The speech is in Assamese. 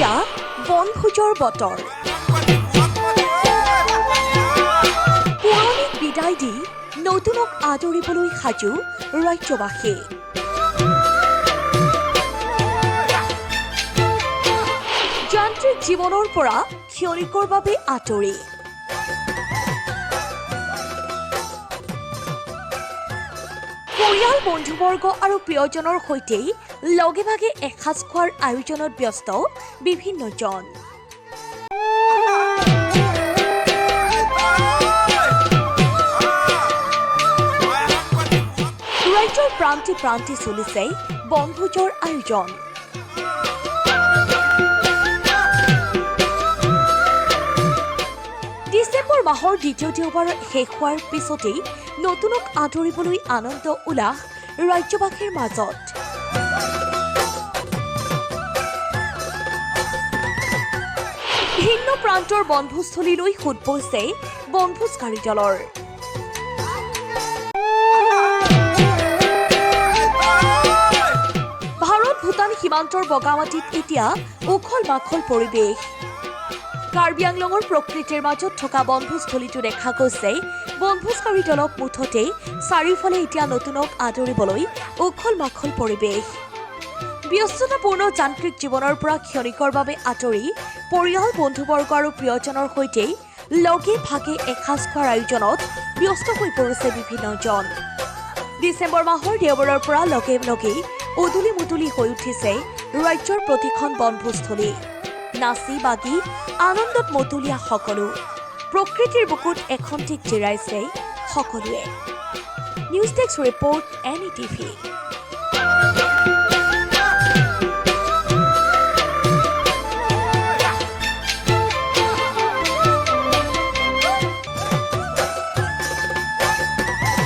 এতিয়া বনভোজৰ বতৰ। পুৰণিক বিদায় দি নতুনক আদৰিবলৈ সাজু ৰাজ্যবাসী। যান্ত্ৰিক জীৱনৰ পৰা ক্ষণিকৰ বাবে আঁতৰি পৰিয়াল বন্ধুবৰ্গ আৰু প্ৰিয়জনৰ সৈতে লগে ভাগে এসাঁজ খোৱাৰ আয়োজনত ব্যস্ত বিভিন্নজন। ৰাজ্যৰ প্ৰান্তে প্ৰান্তে চলিছে বনভোজৰ আয়োজন। ডিচেম্বৰ মাহৰ দ্বিতীয় দেওবাৰ শেষ হোৱাৰ পিছতেই নতুনক আদৰিবলৈ আনন্দ উল্লাস ৰাজ্যবাসীৰ মাজত। ভিন্ন প্ৰান্তৰ বনভোজস্থলীলৈ সোঁত বৈছে বনভোজকাৰী দলৰ। ভাৰত ভূটান সীমান্তৰ বগামাটিত এতিয়া উখল মাখল পৰিৱেশ। কাৰ্বি আংলঙৰ প্ৰকৃতিৰ মাজত থকা বনভোজস্থলীটো দেখা গৈছে বনভোজকাৰী দলক মুঠতে চাৰিওফালে এতিয়া নতুনক আদৰিবলৈ উখল মাখল পৰিৱেশ। ব্যস্ততাপূৰ্ণ যান্ত্ৰিক জীৱনৰ পৰা ক্ষণিকৰ বাবে আঁতৰি পৰিয়াল বন্ধুবৰ্গ আৰু প্ৰিয়জনৰ সৈতে লগে ভাগে এসাঁজ খোৱাৰ আয়োজনত ব্যস্ত হৈ পৰিছে বিভিন্নজন। ডিচেম্বৰ মাহৰ দেওবাৰৰ পৰা লগে লগে উদুলি মুদুলি হৈ উঠিছে ৰাজ্যৰ প্ৰতিখন বনভোজস্থলী। নাচি বাগি আনন্দত মতলীয়া সকলো। প্ৰকৃতিৰ বুকুত এখন্তেক জিৰাইছে সকলোৱে। News desk report NETV।